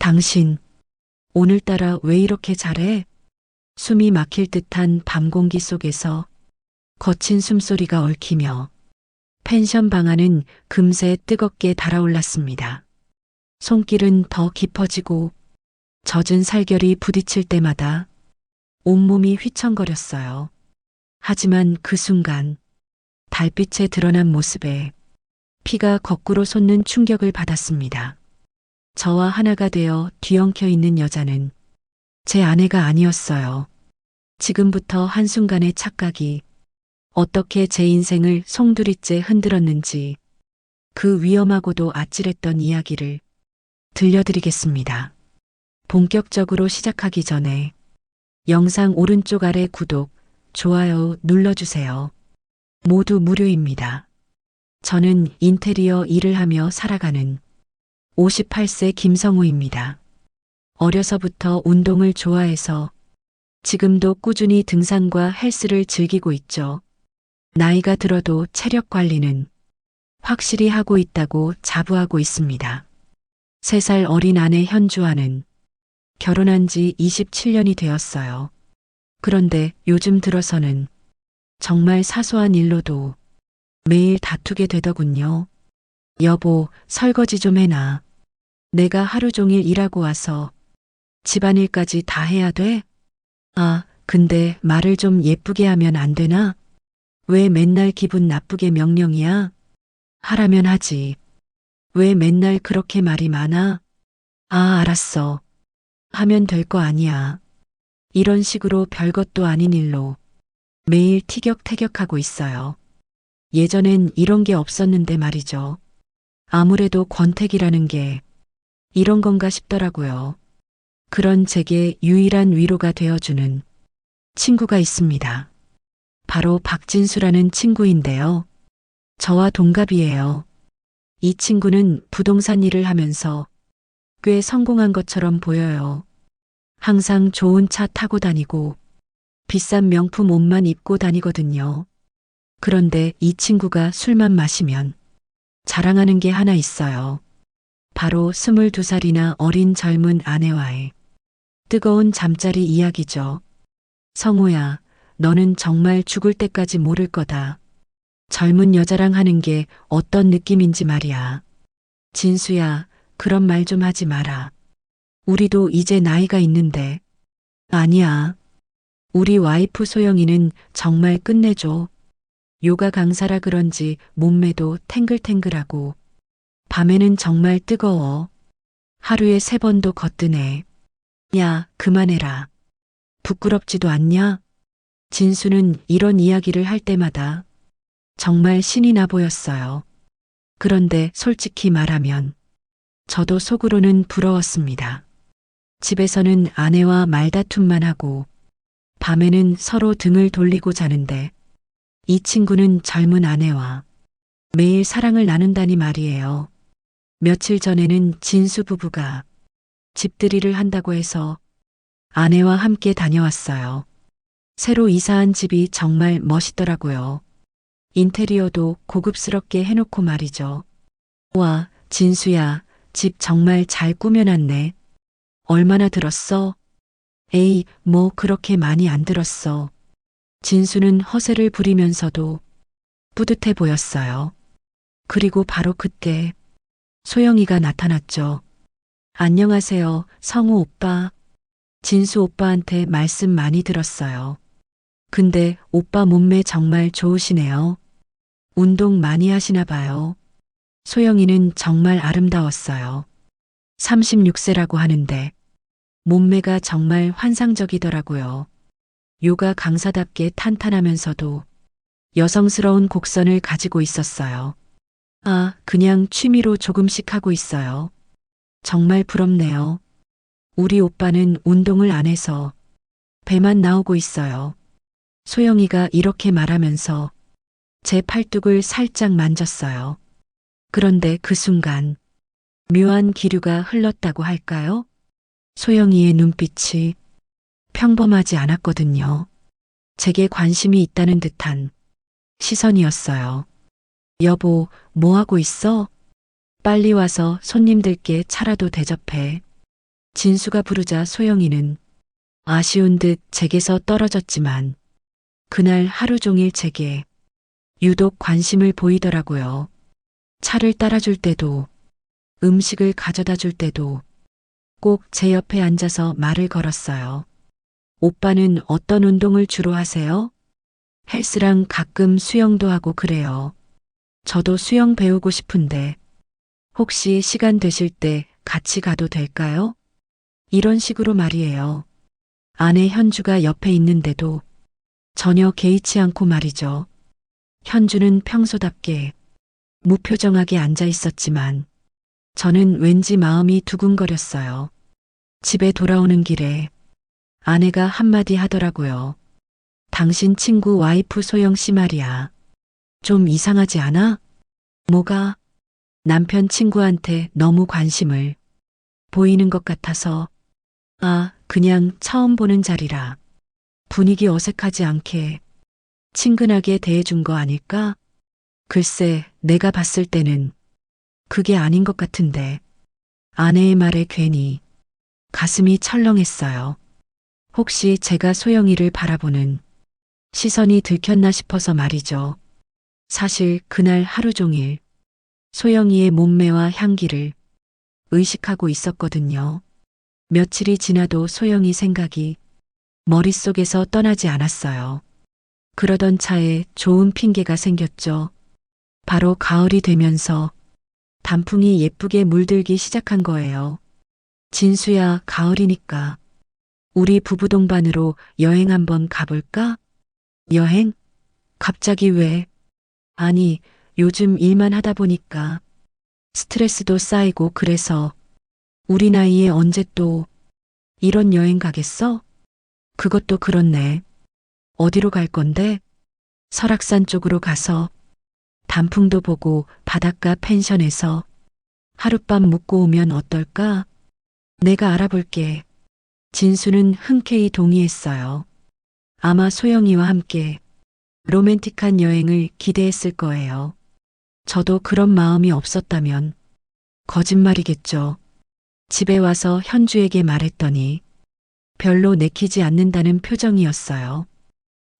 당신, 오늘따라 왜 이렇게 잘해? 숨이 막힐 듯한 밤 공기 속에서 거친 숨소리가 얽히며 펜션 방 안은 금세 뜨겁게 달아올랐습니다. 손길은 더 깊어지고 젖은 살결이 부딪힐 때마다 온몸이 휘청거렸어요. 하지만 그 순간 달빛에 드러난 모습에 피가 거꾸로 솟는 충격을 받았습니다. 저와 하나가 되어 뒤엉켜 있는 여자는 제 아내가 아니었어요. 지금부터 한순간의 착각이 어떻게 제 인생을 송두리째 흔들었는지 그 위험하고도 아찔했던 이야기를 들려드리겠습니다. 본격적으로 시작하기 전에 영상 오른쪽 아래 구독, 좋아요 눌러주세요. 모두 무료입니다. 저는 인테리어 일을 하며 살아가는 58세 김성우입니다. 어려서부터 운동을 좋아해서 지금도 꾸준히 등산과 헬스를 즐기고 있죠. 나이가 들어도 체력 관리는 확실히 하고 있다고 자부하고 있습니다. 3살 어린 아내 현주와는 결혼한 지 27년이 되었어요. 그런데 요즘 들어서는 정말 사소한 일로도 매일 다투게 되더군요. 여보, 설거지 좀 해놔. 내가 하루 종일 일하고 와서 집안일까지 다 해야 돼? 아, 근데 말을 좀 예쁘게 하면 안 되나? 왜 맨날 기분 나쁘게 명령이야? 하라면 하지. 왜 맨날 그렇게 말이 많아? 아, 알았어. 하면 될 거 아니야. 이런 식으로 별것도 아닌 일로 매일 티격태격하고 있어요. 예전엔 이런 게 없었는데 말이죠. 아무래도 권태기라는 게 이런 건가 싶더라고요. 그런 제게 유일한 위로가 되어주는 친구가 있습니다. 바로 박진수라는 친구인데요. 저와 동갑이에요. 이 친구는 부동산 일을 하면서 꽤 성공한 것처럼 보여요. 항상 좋은 차 타고 다니고 비싼 명품 옷만 입고 다니거든요. 그런데 이 친구가 술만 마시면 자랑하는 게 하나 있어요. 바로 22살이나 어린 젊은 아내와의 뜨거운 잠자리 이야기죠. 성우야, 너는 정말 죽을 때까지 모를 거다. 젊은 여자랑 하는 게 어떤 느낌인지 말이야. 진수야, 그런 말 좀 하지 마라. 우리도 이제 나이가 있는데. 아니야. 우리 와이프 소영이는 정말 끝내줘. 요가 강사라 그런지 몸매도 탱글탱글하고 밤에는 정말 뜨거워. 하루에 3번도 거뜬해. 야, 그만해라. 부끄럽지도 않냐? 진수는 이런 이야기를 할 때마다 정말 신이 나 보였어요. 그런데 솔직히 말하면 저도 속으로는 부러웠습니다. 집에서는 아내와 말다툼만 하고 밤에는 서로 등을 돌리고 자는데 이 친구는 젊은 아내와 매일 사랑을 나눈다니 말이에요. 며칠 전에는 진수 부부가 집들이를 한다고 해서 아내와 함께 다녀왔어요. 새로 이사한 집이 정말 멋있더라고요. 인테리어도 고급스럽게 해놓고 말이죠. 와, 진수야, 집 정말 잘 꾸며놨네. 얼마나 들었어? 에이, 뭐 그렇게 많이 안 들었어. 진수는 허세를 부리면서도 뿌듯해 보였어요. 그리고 바로 그때 소영이가 나타났죠. 안녕하세요, 성우 오빠. 진수 오빠한테 말씀 많이 들었어요. 근데 오빠 몸매 정말 좋으시네요. 운동 많이 하시나 봐요. 소영이는 정말 아름다웠어요. 36세라고 하는데 몸매가 정말 환상적이더라고요. 요가 강사답게 탄탄하면서도 여성스러운 곡선을 가지고 있었어요. 아, 그냥 취미로 조금씩 하고 있어요. 정말 부럽네요. 우리 오빠는 운동을 안 해서 배만 나오고 있어요. 소영이가 이렇게 말하면서 제 팔뚝을 살짝 만졌어요. 그런데 그 순간 묘한 기류가 흘렀다고 할까요? 소영이의 눈빛이 평범하지 않았거든요. 제게 관심이 있다는 듯한 시선이었어요. 여보, 뭐 하고 있어? 빨리 와서 손님들께 차라도 대접해. 진수가 부르자 소영이는 아쉬운 듯 제게서 떨어졌지만 그날 하루 종일 제게 유독 관심을 보이더라고요. 차를 따라줄 때도 음식을 가져다 줄 때도 꼭 제 옆에 앉아서 말을 걸었어요. 오빠는 어떤 운동을 주로 하세요? 헬스랑 가끔 수영도 하고 그래요. 저도 수영 배우고 싶은데 혹시 시간 되실 때 같이 가도 될까요? 이런 식으로 말이에요. 아내 현주가 옆에 있는데도 전혀 개의치 않고 말이죠. 현주는 평소답게 무표정하게 앉아 있었지만 저는 왠지 마음이 두근거렸어요. 집에 돌아오는 길에 아내가 한마디 하더라고요. 당신 친구 와이프 소영 씨 말이야. 좀 이상하지 않아? 뭐가? 남편 친구한테 너무 관심을 보이는 것 같아서. 아, 그냥 처음 보는 자리라 분위기 어색하지 않게 친근하게 대해준 거 아닐까? 글쎄, 내가 봤을 때는 그게 아닌 것 같은데. 아내의 말에 괜히 가슴이 철렁했어요. 혹시 제가 소영이를 바라보는 시선이 들켰나 싶어서 말이죠. 사실 그날 하루 종일 소영이의 몸매와 향기를 의식하고 있었거든요. 며칠이 지나도 소영이 생각이 머릿속에서 떠나지 않았어요. 그러던 차에 좋은 핑계가 생겼죠. 바로 가을이 되면서 단풍이 예쁘게 물들기 시작한 거예요. 진수야, 가을이니까 우리 부부 동반으로 여행 한번 가볼까? 여행? 갑자기 왜? 아니, 요즘 일만 하다 보니까 스트레스도 쌓이고 그래서 우리 나이에 언제 또 이런 여행 가겠어? 그것도 그렇네. 어디로 갈 건데? 설악산 쪽으로 가서 단풍도 보고 바닷가 펜션에서 하룻밤 묵고 오면 어떨까? 내가 알아볼게. 진수는 흔쾌히 동의했어요. 아마 소영이와 함께 로맨틱한 여행을 기대했을 거예요. 저도 그런 마음이 없었다면 거짓말이겠죠. 집에 와서 현주에게 말했더니 별로 내키지 않는다는 표정이었어요.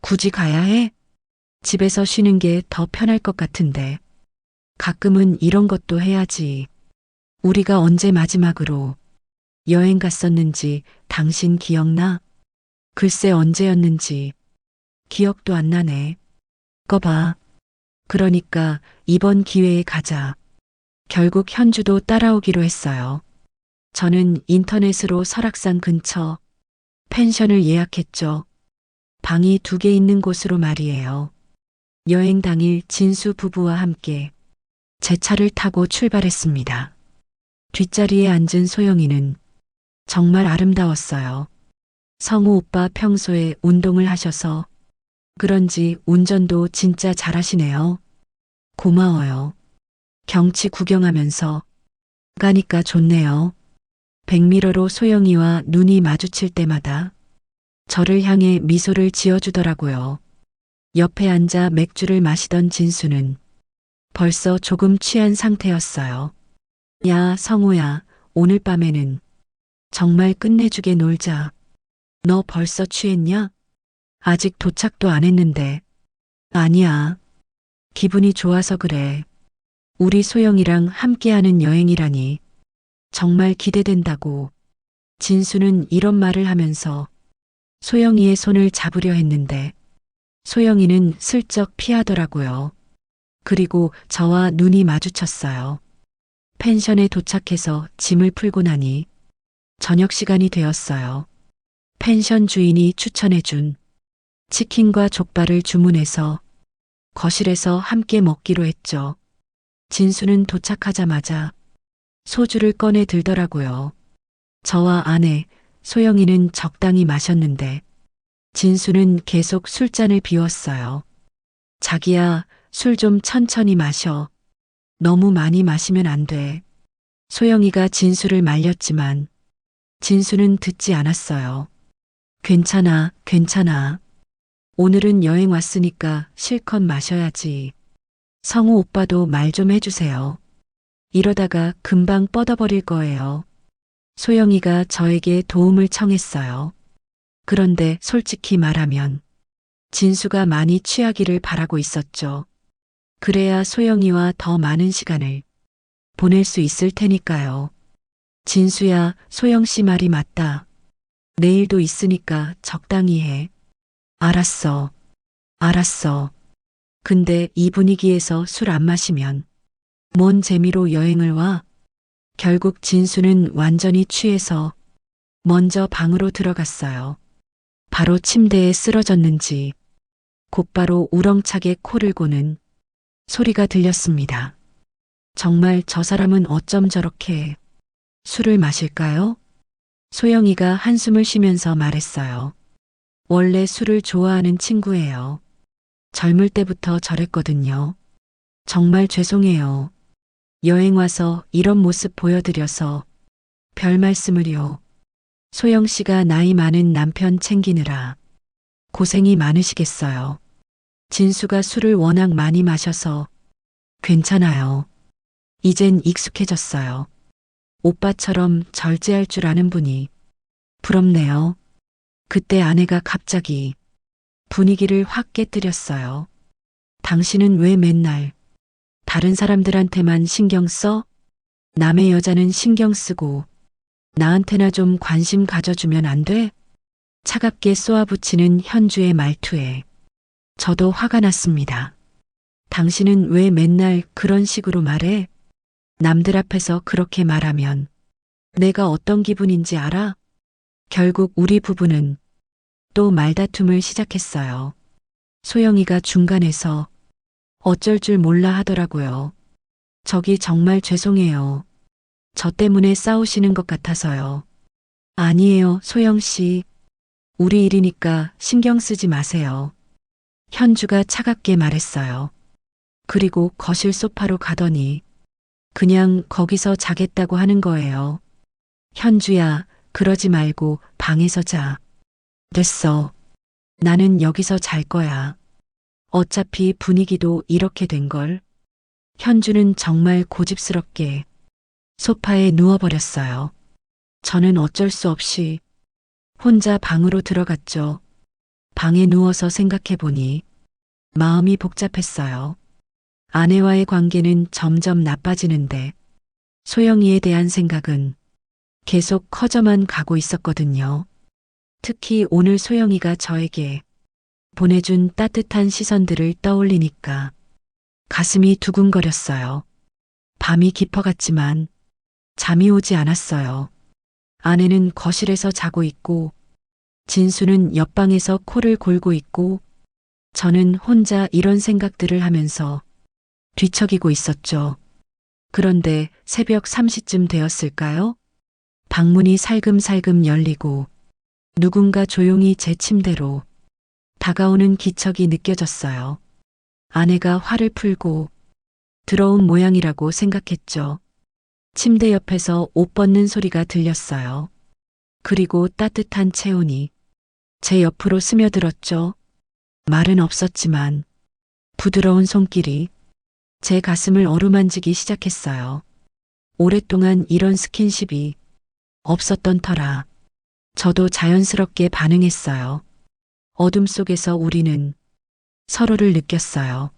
굳이 가야 해? 집에서 쉬는 게 더 편할 것 같은데. 가끔은 이런 것도 해야지. 우리가 언제 마지막으로 여행 갔었는지 당신 기억나? 글쎄 언제였는지 기억도 안 나네. 거 봐. 그러니까 이번 기회에 가자. 결국 현주도 따라오기로 했어요. 저는 인터넷으로 설악산 근처 펜션을 예약했죠. 방이 2개 있는 곳으로 말이에요. 여행 당일 진수 부부와 함께 제 차를 타고 출발했습니다. 뒷자리에 앉은 소영이는 정말 아름다웠어요. 성우 오빠 평소에 운동을 하셔서 그런지 운전도 진짜 잘하시네요. 고마워요. 경치 구경하면서 가니까 좋네요. 백미러로 소영이와 눈이 마주칠 때마다 저를 향해 미소를 지어주더라고요. 옆에 앉아 맥주를 마시던 진수는 벌써 조금 취한 상태였어요. 야, 성우야, 오늘 밤에는 정말 끝내주게 놀자. 너 벌써 취했냐? 아직 도착도 안 했는데. 아니야. 기분이 좋아서 그래. 우리 소영이랑 함께하는 여행이라니. 정말 기대된다고. 진수는 이런 말을 하면서 소영이의 손을 잡으려 했는데 소영이는 슬쩍 피하더라고요. 그리고 저와 눈이 마주쳤어요. 펜션에 도착해서 짐을 풀고 나니 저녁 시간이 되었어요. 펜션 주인이 추천해준 치킨과 족발을 주문해서 거실에서 함께 먹기로 했죠. 진수는 도착하자마자 소주를 꺼내 들더라고요. 저와 아내, 소영이는 적당히 마셨는데 진수는 계속 술잔을 비웠어요. 자기야, 술 좀 천천히 마셔. 너무 많이 마시면 안 돼. 소영이가 진수를 말렸지만 진수는 듣지 않았어요. 괜찮아, 괜찮아. 오늘은 여행 왔으니까 실컷 마셔야지. 성우 오빠도 말 좀 해주세요. 이러다가 금방 뻗어버릴 거예요. 소영이가 저에게 도움을 청했어요. 그런데 솔직히 말하면 진수가 많이 취하기를 바라고 있었죠. 그래야 소영이와 더 많은 시간을 보낼 수 있을 테니까요. 진수야, 소영 씨 말이 맞다. 내일도 있으니까 적당히 해. 알았어. 알았어. 근데 이 분위기에서 술 안 마시면 뭔 재미로 여행을 와? 결국 진수는 완전히 취해서 먼저 방으로 들어갔어요. 바로 침대에 쓰러졌는지 곧바로 우렁차게 코를 고는 소리가 들렸습니다. 정말 저 사람은 어쩜 저렇게 술을 마실까요? 소영이가 한숨을 쉬면서 말했어요. 원래 술을 좋아하는 친구예요. 젊을 때부터 저랬거든요. 정말 죄송해요. 여행 와서 이런 모습 보여드려서 별 말씀을요. 소영 씨가 나이 많은 남편 챙기느라 고생이 많으시겠어요. 진수가 술을 워낙 많이 마셔서 괜찮아요. 이젠 익숙해졌어요. 오빠처럼 절제할 줄 아는 분이 부럽네요. 그때 아내가 갑자기 분위기를 확 깨뜨렸어요. 당신은 왜 맨날 다른 사람들한테만 신경 써? 남의 여자는 신경 쓰고 나한테나 좀 관심 가져주면 안 돼? 차갑게 쏘아붙이는 현주의 말투에 저도 화가 났습니다. 당신은 왜 맨날 그런 식으로 말해? 남들 앞에서 그렇게 말하면 내가 어떤 기분인지 알아? 결국 우리 부부는 또 말다툼을 시작했어요. 소영이가 중간에서 어쩔 줄 몰라 하더라고요. 저기 정말 죄송해요. 저 때문에 싸우시는 것 같아서요. 아니에요, 소영 씨. 우리 일이니까 신경 쓰지 마세요. 현주가 차갑게 말했어요. 그리고 거실 소파로 가더니 그냥 거기서 자겠다고 하는 거예요. 현주야, 그러지 말고 방에서 자. 됐어. 나는 여기서 잘 거야. 어차피 분위기도 이렇게 된 걸. 현주는 정말 고집스럽게 소파에 누워버렸어요. 저는 어쩔 수 없이 혼자 방으로 들어갔죠. 방에 누워서 생각해보니 마음이 복잡했어요. 아내와의 관계는 점점 나빠지는데 소영이에 대한 생각은 계속 커져만 가고 있었거든요. 특히 오늘 소영이가 저에게 보내준 따뜻한 시선들을 떠올리니까 가슴이 두근거렸어요. 밤이 깊어갔지만 잠이 오지 않았어요. 아내는 거실에서 자고 있고 진수는 옆방에서 코를 골고 있고 저는 혼자 이런 생각들을 하면서 뒤척이고 있었죠. 그런데 새벽 3시쯤 되었을까요? 방문이 살금살금 열리고 누군가 조용히 제 침대로 다가오는 기척이 느껴졌어요. 아내가 화를 풀고 들어온 모양이라고 생각했죠. 침대 옆에서 옷 벗는 소리가 들렸어요. 그리고 따뜻한 체온이 제 옆으로 스며들었죠. 말은 없었지만 부드러운 손길이 제 가슴을 어루만지기 시작했어요. 오랫동안 이런 스킨십이 없었던 터라 저도 자연스럽게 반응했어요. 어둠 속에서 우리는 서로를 느꼈어요.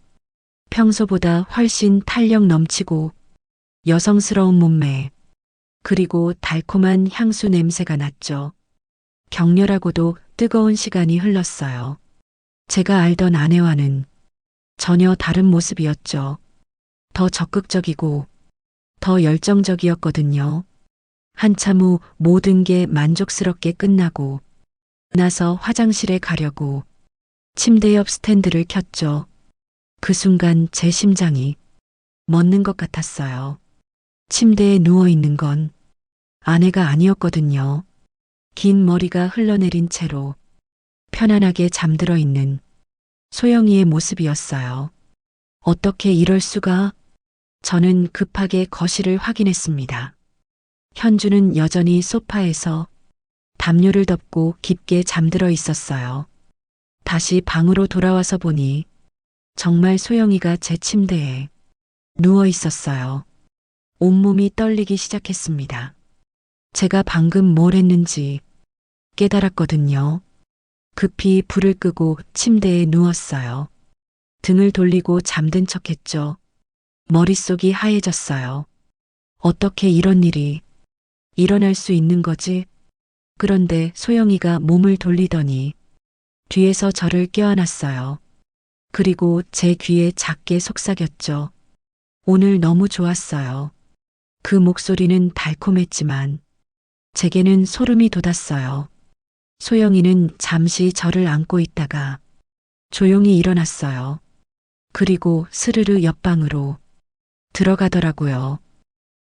평소보다 훨씬 탄력 넘치고 여성스러운 몸매, 그리고 달콤한 향수 냄새가 났죠. 격렬하고도 뜨거운 시간이 흘렀어요. 제가 알던 아내와는 전혀 다른 모습이었죠. 더 적극적이고 더 열정적이었거든요. 한참 후 모든 게 만족스럽게 끝나고 나서 화장실에 가려고 침대 옆 스탠드를 켰죠. 그 순간 제 심장이 멎는 것 같았어요. 침대에 누워 있는 건 아내가 아니었거든요. 긴 머리가 흘러내린 채로 편안하게 잠들어 있는 소영이의 모습이었어요. 어떻게 이럴 수가? 저는 급하게 거실을 확인했습니다. 현주는 여전히 소파에서 담요를 덮고 깊게 잠들어 있었어요. 다시 방으로 돌아와서 보니 정말 소영이가 제 침대에 누워 있었어요. 온몸이 떨리기 시작했습니다. 제가 방금 뭘 했는지 깨달았거든요. 급히 불을 끄고 침대에 누웠어요. 등을 돌리고 잠든 척했죠. 머릿속이 하얘졌어요. 어떻게 이런 일이 일어날 수 있는 거지? 그런데 소영이가 몸을 돌리더니 뒤에서 저를 껴안았어요. 그리고 제 귀에 작게 속삭였죠. 오늘 너무 좋았어요. 그 목소리는 달콤했지만 제게는 소름이 돋았어요. 소영이는 잠시 저를 안고 있다가 조용히 일어났어요. 그리고 스르르 옆방으로 들어가더라고요.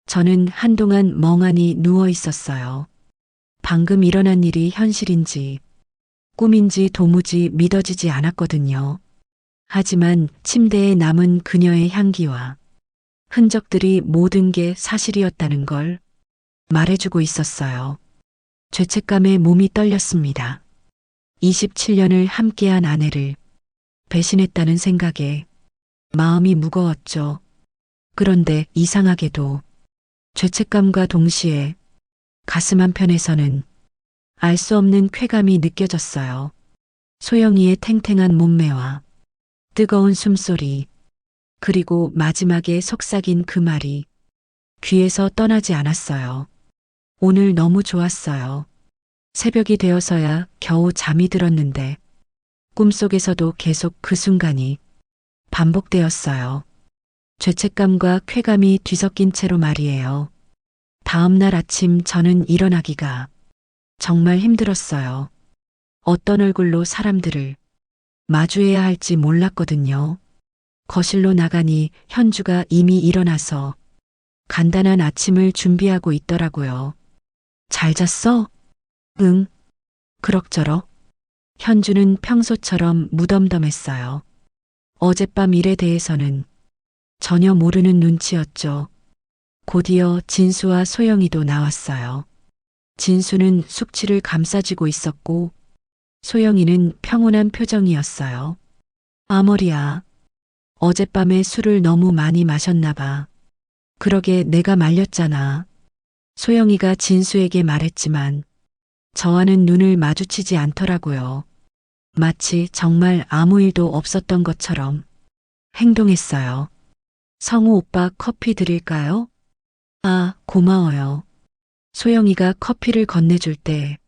저는 한동안 멍하니 누워 있었어요. 방금 일어난 일이 현실인지 꿈인지 도무지 믿어지지 않았거든요. 하지만 침대에 남은 그녀의 향기와 흔적들이 모든 게 사실이었다는 걸 말해주고 있었어요. 죄책감에 몸이 떨렸습니다. 27년을 함께한 아내를 배신했다는 생각에 마음이 무거웠죠. 그런데 이상하게도 죄책감과 동시에 가슴 한편에서는 알 수 없는 쾌감이 느껴졌어요. 소영이의 탱탱한 몸매와 뜨거운 숨소리, 그리고 마지막에 속삭인 그 말이 귀에서 떠나지 않았어요. 오늘 너무 좋았어요. 새벽이 되어서야 겨우 잠이 들었는데 꿈속에서도 계속 그 순간이 반복되었어요. 죄책감과 쾌감이 뒤섞인 채로 말이에요. 다음 날 아침 저는 일어나기가 정말 힘들었어요. 어떤 얼굴로 사람들을 마주해야 할지 몰랐거든요. 거실로 나가니 현주가 이미 일어나서 간단한 아침을 준비하고 있더라고요. 잘 잤어? 응. 그럭저럭. 현주는 평소처럼 무덤덤했어요. 어젯밤 일에 대해서는 전혀 모르는 눈치였죠. 곧이어 진수와 소영이도 나왔어요. 진수는 숙취를 감싸쥐고 있었고 소영이는 평온한 표정이었어요. 아머리야. 어젯밤에 술을 너무 많이 마셨나 봐. 그러게 내가 말렸잖아. 소영이가 진수에게 말했지만 저와는 눈을 마주치지 않더라고요. 마치 정말 아무 일도 없었던 것처럼 행동했어요. 성우 오빠 커피 드릴까요? 아, 고마워요. 소영이가 커피를 건네줄 때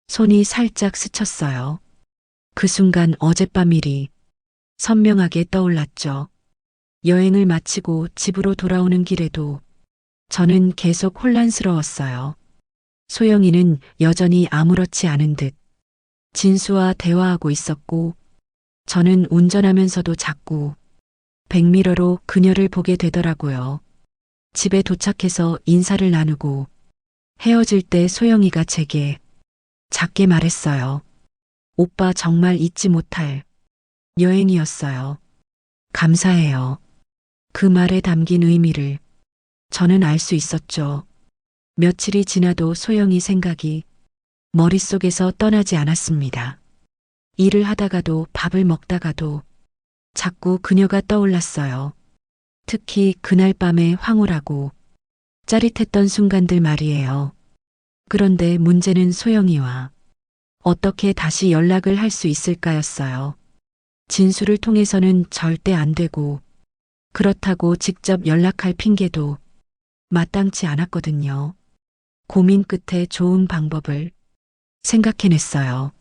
손이 살짝 스쳤어요. 그 순간 어젯밤 일이 선명하게 떠올랐죠. 여행을 마치고 집으로 돌아오는 길에도 저는 계속 혼란스러웠어요. 소영이는 여전히 아무렇지 않은 듯 진수와 대화하고 있었고 저는 운전하면서도 자꾸 백미러로 그녀를 보게 되더라고요. 집에 도착해서 인사를 나누고 헤어질 때 소영이가 제게 작게 말했어요. 오빠 정말 잊지 못할 여행이었어요. 감사해요. 그 말에 담긴 의미를 저는 알 수 있었죠. 며칠이 지나도 소영이 생각이 머릿속에서 떠나지 않았습니다. 일을 하다가도 밥을 먹다가도 자꾸 그녀가 떠올랐어요. 특히 그날 밤에 황홀하고 짜릿했던 순간들 말이에요. 그런데 문제는 소영이와 어떻게 다시 연락을 할 수 있을까였어요. 진수를 통해서는 절대 안 되고 그렇다고 직접 연락할 핑계도 마땅치 않았거든요. 고민 끝에 좋은 방법을 생각해냈어요.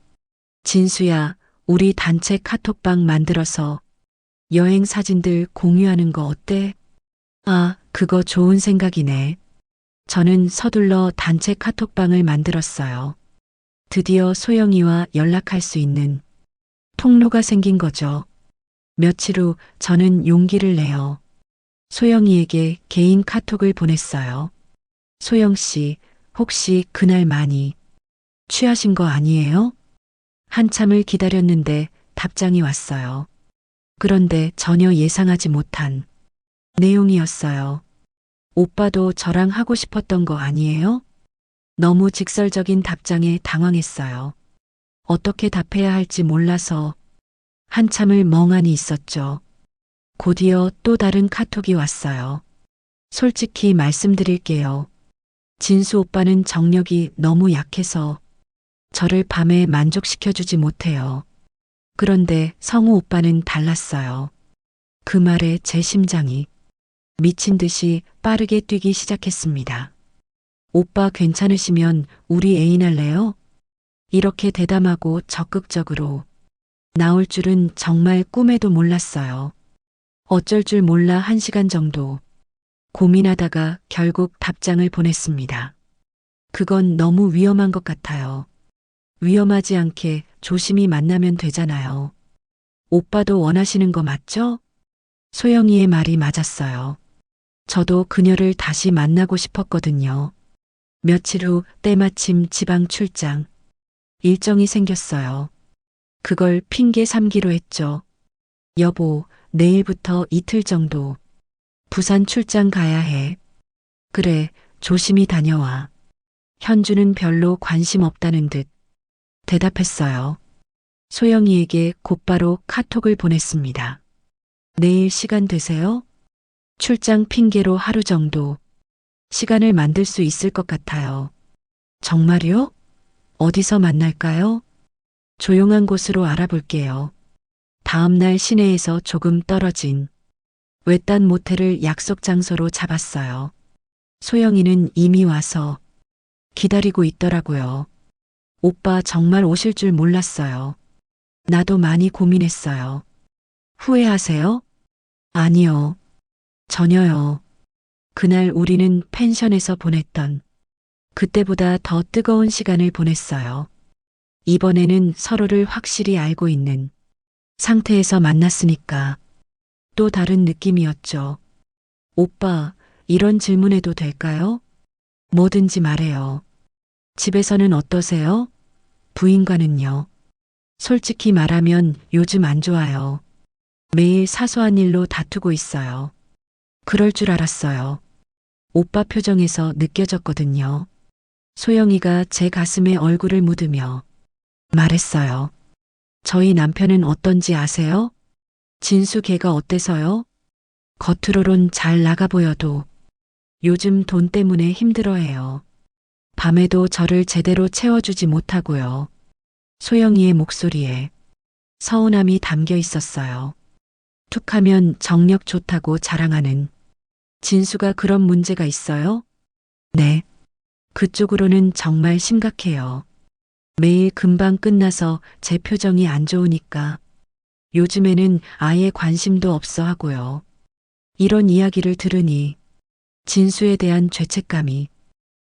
진수야, 우리 단체 카톡방 만들어서 여행 사진들 공유하는 거 어때? 아, 그거 좋은 생각이네. 저는 서둘러 단체 카톡방을 만들었어요. 드디어 소영이와 연락할 수 있는 통로가 생긴 거죠. 며칠 후 저는 용기를 내어 소영이에게 개인 카톡을 보냈어요. 소영 씨, 혹시 그날 많이 취하신 거 아니에요? 한참을 기다렸는데 답장이 왔어요. 그런데 전혀 예상하지 못한 내용이었어요. 오빠도 저랑 하고 싶었던 거 아니에요? 너무 직설적인 답장에 당황했어요. 어떻게 답해야 할지 몰라서 한참을 멍하니 있었죠. 곧이어 또 다른 카톡이 왔어요. 솔직히 말씀드릴게요. 진수 오빠는 정력이 너무 약해서 저를 밤에 만족시켜주지 못해요. 그런데 성우 오빠는 달랐어요. 그 말에 제 심장이 미친 듯이 빠르게 뛰기 시작했습니다. 오빠 괜찮으시면 우리 애인 할래요? 이렇게 대담하고 적극적으로 나올 줄은 정말 꿈에도 몰랐어요. 어쩔 줄 몰라 1시간 정도 고민하다가 결국 답장을 보냈습니다. 그건 너무 위험한 것 같아요. 위험하지 않게 조심히 만나면 되잖아요. 오빠도 원하시는 거 맞죠? 소영이의 말이 맞았어요. 저도 그녀를 다시 만나고 싶었거든요. 며칠 후 때마침 지방 출장 일정이 생겼어요. 그걸 핑계 삼기로 했죠. 여보, 내일부터 이틀 정도 부산 출장 가야 해. 그래, 조심히 다녀와. 현주는 별로 관심 없다는 듯 대답했어요. 소영이에게 곧바로 카톡을 보냈습니다. 내일 시간 되세요? 출장 핑계로 하루 정도 시간을 만들 수 있을 것 같아요. 정말요? 어디서 만날까요? 조용한 곳으로 알아볼게요. 다음 날 시내에서 조금 떨어진 외딴 모텔을 약속 장소로 잡았어요. 소영이는 이미 와서 기다리고 있더라고요. 오빠 정말 오실 줄 몰랐어요. 나도 많이 고민했어요. 후회하세요? 아니요. 전혀요. 그날 우리는 펜션에서 보냈던 그때보다 더 뜨거운 시간을 보냈어요. 이번에는 서로를 확실히 알고 있는 상태에서 만났으니까 또 다른 느낌이었죠. 오빠, 이런 질문해도 될까요? 뭐든지 말해요. 집에서는 어떠세요? 부인과는요? 솔직히 말하면 요즘 안 좋아요. 매일 사소한 일로 다투고 있어요. 그럴 줄 알았어요. 오빠 표정에서 느껴졌거든요. 소영이가 제 가슴에 얼굴을 묻으며 말했어요. 저희 남편은 어떤지 아세요? 진수 걔가 어때서요? 겉으로론 잘 나가 보여도 요즘 돈 때문에 힘들어해요. 밤에도 저를 제대로 채워주지 못하고요. 소영이의 목소리에 서운함이 담겨 있었어요. 툭하면 정력 좋다고 자랑하는 진수가 그런 문제가 있어요? 네. 그쪽으로는 정말 심각해요. 매일 금방 끝나서 제 표정이 안 좋으니까 요즘에는 아예 관심도 없어 하고요. 이런 이야기를 들으니 진수에 대한 죄책감이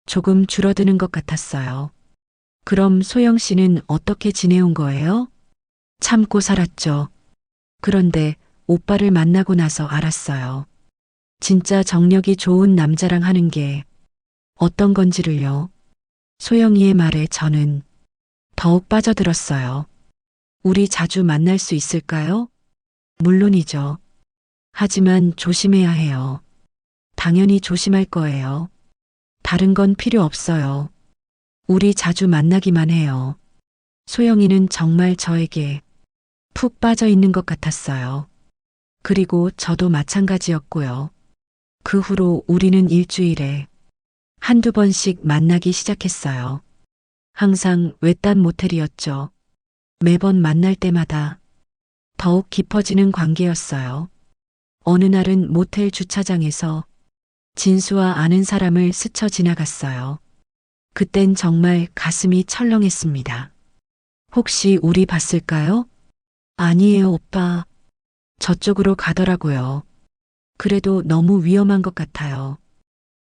조금 줄어드는 것 같았어요. 그럼 소영 씨는 어떻게 지내온 거예요? 참고 살았죠. 그런데 오빠를 만나고 나서 알았어요. 진짜 정력이 좋은 남자랑 하는 게 어떤 건지를요. 소영이의 말에 저는 더욱 빠져들었어요. 우리 자주 만날 수 있을까요? 물론이죠. 하지만 조심해야 해요. 당연히 조심할 거예요. 다른 건 필요 없어요. 우리 자주 만나기만 해요. 소영이는 정말 저에게 푹 빠져 있는 것 같았어요. 그리고 저도 마찬가지였고요. 그 후로 우리는 일주일에 한두 번씩 만나기 시작했어요. 항상 외딴 모텔이었죠. 매번 만날 때마다 더욱 깊어지는 관계였어요. 어느 날은 모텔 주차장에서 진수와 아는 사람을 스쳐 지나갔어요. 그땐 정말 가슴이 철렁했습니다. 혹시 우리 봤을까요? 아니에요, 오빠. 저쪽으로 가더라고요. 그래도 너무 위험한 것 같아요.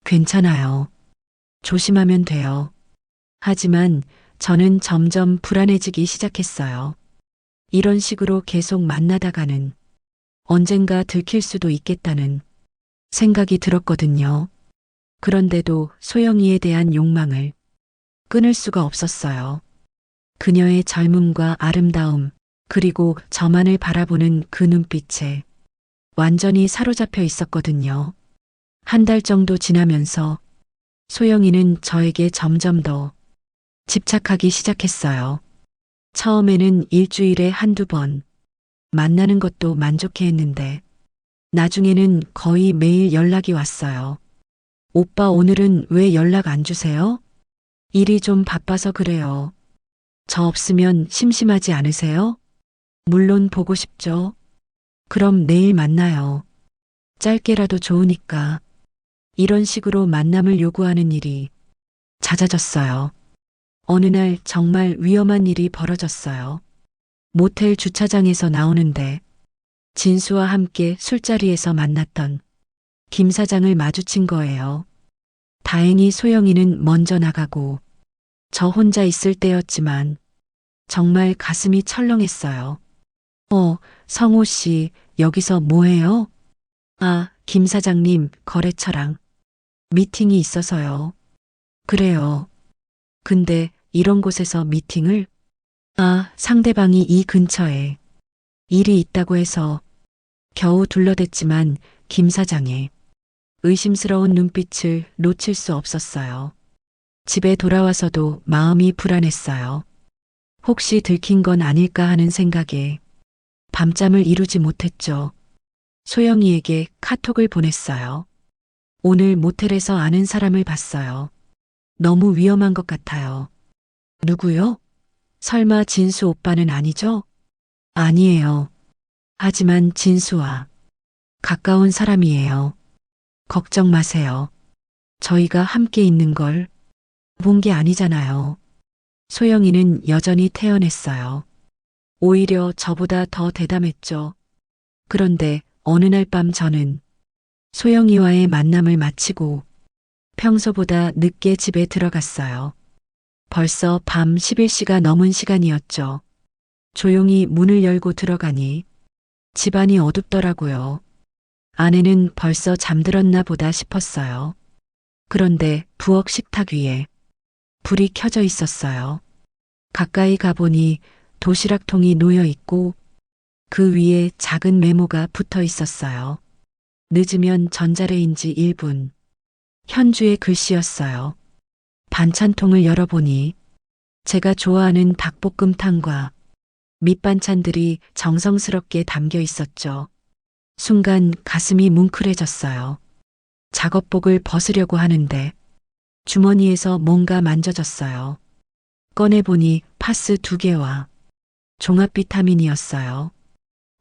괜찮아요. 조심하면 돼요. 하지만 저는 점점 불안해지기 시작했어요. 이런 식으로 계속 만나다가는 언젠가 들킬 수도 있겠다는 생각이 들었거든요. 그런데도 소영이에 대한 욕망을 끊을 수가 없었어요. 그녀의 젊음과 아름다움, 그리고 저만을 바라보는 그 눈빛에 완전히 사로잡혀 있었거든요. 1달 정도 지나면서 소영이는 저에게 점점 더 집착하기 시작했어요. 처음에는 일주일에 한두 번 만나는 것도 만족해 했는데 나중에는 거의 매일 연락이 왔어요. 오빠 오늘은 왜 연락 안 주세요? 일이 좀 바빠서 그래요. 저 없으면 심심하지 않으세요? 물론 보고 싶죠. 그럼 내일 만나요. 짧게라도 좋으니까. 이런 식으로 만남을 요구하는 일이 잦아졌어요. 어느 날 정말 위험한 일이 벌어졌어요. 모텔 주차장에서 나오는데 진수와 함께 술자리에서 만났던 김 사장을 마주친 거예요. 다행히 소영이는 먼저 나가고 저 혼자 있을 때였지만 정말 가슴이 철렁했어요. 성호 씨, 여기서 뭐해요? 아, 김 사장님, 거래처랑 미팅이 있어서요. 그래요. 근데 이런 곳에서 미팅을? 아, 상대방이 이 근처에 일이 있다고 해서 겨우 둘러댔지만 김 사장의 의심스러운 눈빛을 놓칠 수 없었어요. 집에 돌아와서도 마음이 불안했어요. 혹시 들킨 건 아닐까 하는 생각에 밤잠을 이루지 못했죠. 소영이에게 카톡을 보냈어요. 오늘 모텔에서 아는 사람을 봤어요. 너무 위험한 것 같아요. 누구요? 설마 진수 오빠는 아니죠? 아니에요. 하지만 진수와 가까운 사람이에요. 걱정 마세요. 저희가 함께 있는 걸 본 게 아니잖아요. 소영이는 여전히 태연했어요. 오히려 저보다 더 대담했죠. 그런데 어느 날 밤 저는 소영이와의 만남을 마치고 평소보다 늦게 집에 들어갔어요. 벌써 밤 11시가 넘은 시간이었죠. 조용히 문을 열고 들어가니 집안이 어둡더라고요. 아내는 벌써 잠들었나 보다 싶었어요. 그런데 부엌 식탁 위에 불이 켜져 있었어요. 가까이 가보니 도시락통이 놓여 있고 그 위에 작은 메모가 붙어 있었어요. 늦으면 전자레인지 1분. 현주의 글씨였어요. 반찬통을 열어보니 제가 좋아하는 닭볶음탕과 밑반찬들이 정성스럽게 담겨 있었죠. 순간 가슴이 뭉클해졌어요. 작업복을 벗으려고 하는데 주머니에서 뭔가 만져졌어요. 꺼내보니 파스 2개와 종합 비타민이었어요.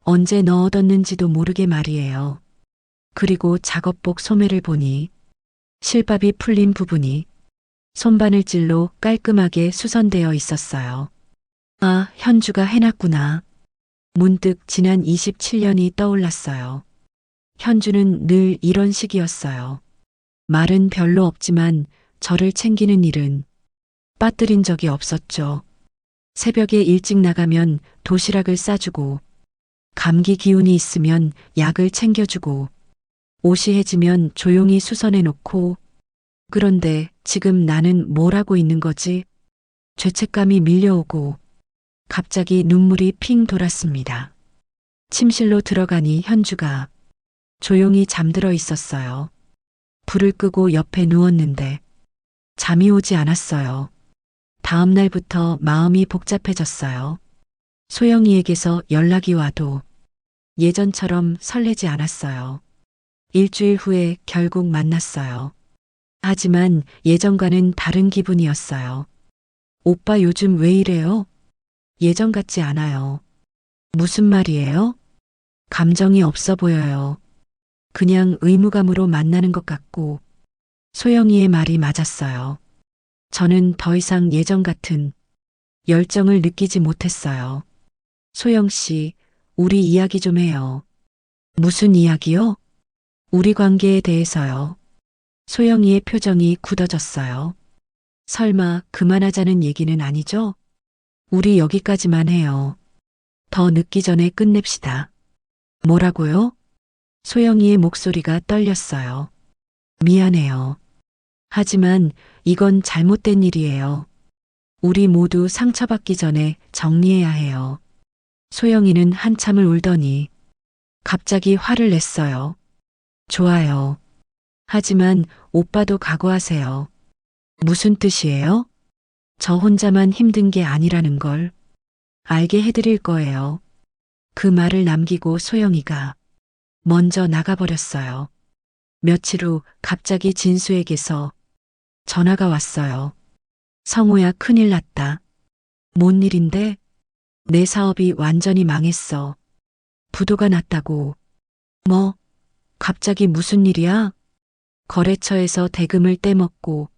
언제 넣어뒀는지도 모르게 말이에요. 그리고 작업복 소매를 보니 실밥이 풀린 부분이 손바늘질로 깔끔하게 수선되어 있었어요. 아, 현주가 해놨구나. 문득 지난 27년이 떠올랐어요. 현주는 늘 이런 식이었어요. 말은 별로 없지만 저를 챙기는 일은 빠뜨린 적이 없었죠. 새벽에 일찍 나가면 도시락을 싸주고, 감기 기운이 있으면 약을 챙겨주고, 옷이 해지면 조용히 수선해 놓고, 그런데 지금 나는 뭘 하고 있는 거지? 죄책감이 밀려오고, 갑자기 눈물이 핑 돌았습니다. 침실로 들어가니 현주가 조용히 잠들어 있었어요. 불을 끄고 옆에 누웠는데 잠이 오지 않았어요. 다음 날부터 마음이 복잡해졌어요. 소영이에게서 연락이 와도 예전처럼 설레지 않았어요. 일주일 후에 결국 만났어요. 하지만 예전과는 다른 기분이었어요. 오빠 요즘 왜 이래요? 예전 같지 않아요. 무슨 말이에요? 감정이 없어 보여요. 그냥 의무감으로 만나는 것 같고. 소영이의 말이 맞았어요. 저는 더 이상 예전 같은 열정을 느끼지 못했어요. 소영 씨, 우리 이야기 좀 해요. 무슨 이야기요? 우리 관계에 대해서요. 소영이의 표정이 굳어졌어요. 설마 그만하자는 얘기는 아니죠? 우리 여기까지만 해요. 더 늦기 전에 끝냅시다. 뭐라고요? 소영이의 목소리가 떨렸어요. 미안해요. 하지만 이건 잘못된 일이에요. 우리 모두 상처받기 전에 정리해야 해요. 소영이는 한참을 울더니 갑자기 화를 냈어요. 좋아요. 하지만 오빠도 각오하세요. 무슨 뜻이에요? 저 혼자만 힘든 게 아니라는 걸 알게 해드릴 거예요. 그 말을 남기고 소영이가 먼저 나가버렸어요. 며칠 후 갑자기 진수에게서 전화가 왔어요. 성우야, 큰일 났다. 뭔 일인데? 내 사업이 완전히 망했어. 부도가 났다고. 뭐? 갑자기 무슨 일이야? 거래처에서 대금을 떼먹고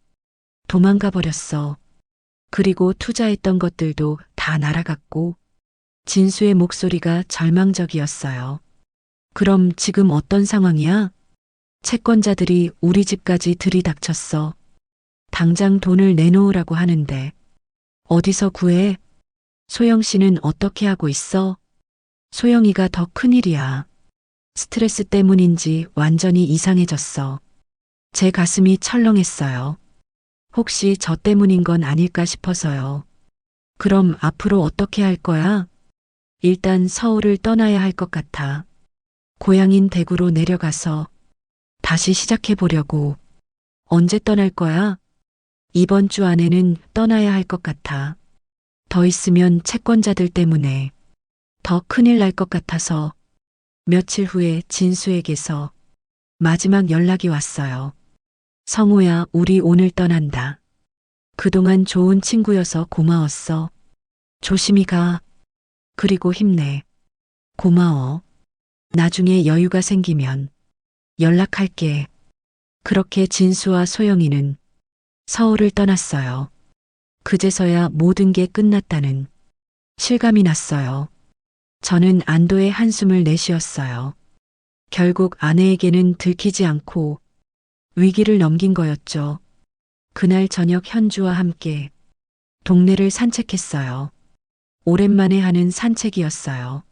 도망가 버렸어. 그리고 투자했던 것들도 다 날아갔고. 진수의 목소리가 절망적이었어요. 그럼 지금 어떤 상황이야? 채권자들이 우리 집까지 들이닥쳤어. 당장 돈을 내놓으라고 하는데 어디서 구해? 소영 씨는 어떻게 하고 있어? 소영이가 더 큰일이야. 스트레스 때문인지 완전히 이상해졌어. 제 가슴이 철렁했어요. 혹시 저 때문인 건 아닐까 싶어서요. 그럼 앞으로 어떻게 할 거야? 일단 서울을 떠나야 할 것 같아. 고향인 대구로 내려가서 다시 시작해 보려고. 언제 떠날 거야? 이번 주 안에는 떠나야 할 것 같아. 더 있으면 채권자들 때문에 더 큰일 날 것 같아서. 며칠 후에 진수에게서 마지막 연락이 왔어요. 성우야, 우리 오늘 떠난다. 그동안 좋은 친구여서 고마웠어. 조심히 가. 그리고 힘내. 고마워. 나중에 여유가 생기면 연락할게. 그렇게 진수와 소영이는 서울을 떠났어요. 그제서야 모든 게 끝났다는 실감이 났어요. 저는 안도의 한숨을 내쉬었어요. 결국 아내에게는 들키지 않고 위기를 넘긴 거였죠. 그날 저녁 현주와 함께 동네를 산책했어요. 오랜만에 하는 산책이었어요.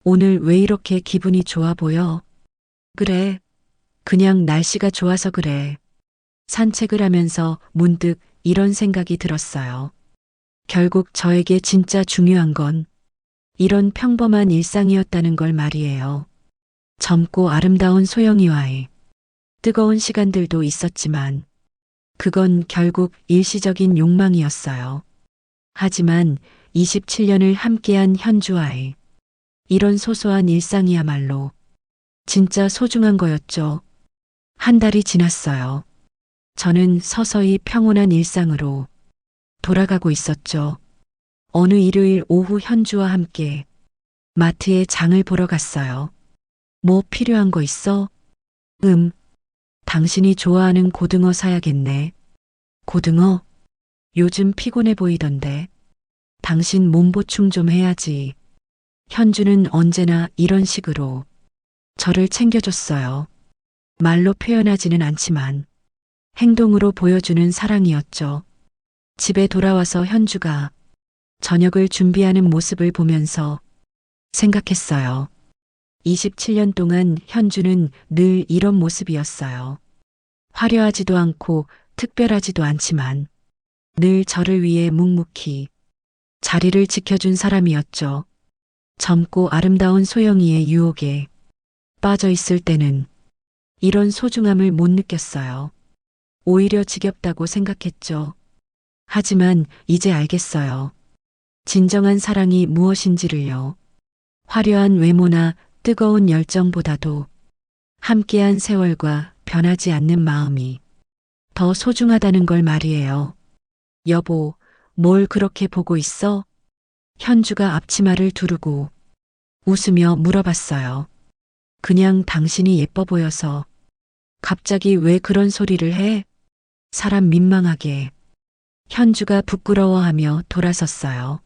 오늘 왜 이렇게 기분이 좋아 보여? 그래. 그냥 날씨가 좋아서 그래. 산책을 하면서 문득 이런 생각이 들었어요. 결국 저에게 진짜 중요한 건 이런 평범한 일상이었다는 걸 말이에요. 젊고 아름다운 소영이와의 뜨거운 시간들도 있었지만 그건 결국 일시적인 욕망이었어요. 하지만 27년을 함께한 현주와의 이런 소소한 일상이야말로 진짜 소중한 거였죠. 한 달이 지났어요. 저는 서서히 평온한 일상으로 돌아가고 있었죠. 어느 일요일 오후 현주와 함께 마트에 장을 보러 갔어요. 뭐 필요한 거 있어? 당신이 좋아하는 고등어 사야겠네. 고등어? 요즘 피곤해 보이던데. 당신 몸 보충 좀 해야지. 현주는 언제나 이런 식으로 저를 챙겨줬어요. 말로 표현하지는 않지만 행동으로 보여주는 사랑이었죠. 집에 돌아와서 현주가 저녁을 준비하는 모습을 보면서 생각했어요. 27년 동안 현주는 늘 이런 모습이었어요. 화려하지도 않고 특별하지도 않지만 늘 저를 위해 묵묵히 자리를 지켜준 사람이었죠. 젊고 아름다운 소영이의 유혹에 빠져 있을 때는 이런 소중함을 못 느꼈어요. 오히려 지겹다고 생각했죠. 하지만 이제 알겠어요. 진정한 사랑이 무엇인지를요. 화려한 외모나 뜨거운 열정보다도 함께한 세월과 변하지 않는 마음이 더 소중하다는 걸 말이에요. 여보, 뭘 그렇게 보고 있어? 현주가 앞치마를 두르고 웃으며 물어봤어요. 그냥 당신이 예뻐 보여서. 갑자기 왜 그런 소리를 해? 사람 민망하게. 현주가 부끄러워하며 돌아섰어요.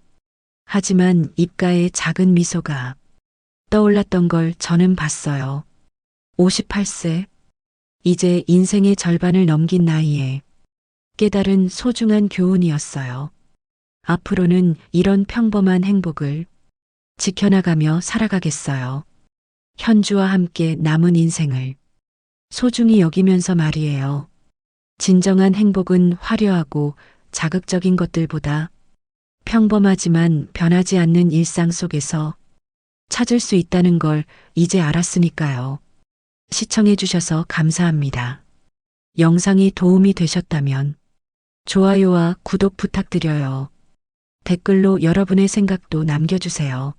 하지만 입가에 작은 미소가 떠올랐던 걸 저는 봤어요. 58세. 이제 인생의 절반을 넘긴 나이에 깨달은 소중한 교훈이었어요. 앞으로는 이런 평범한 행복을 지켜나가며 살아가겠어요. 현주와 함께 남은 인생을 소중히 여기면서 말이에요. 진정한 행복은 화려하고 자극적인 것들보다 평범하지만 변하지 않는 일상 속에서 찾을 수 있다는 걸 이제 알았으니까요. 시청해 주셔서 감사합니다. 영상이 도움이 되셨다면 좋아요와 구독 부탁드려요. 댓글로 여러분의 생각도 남겨주세요.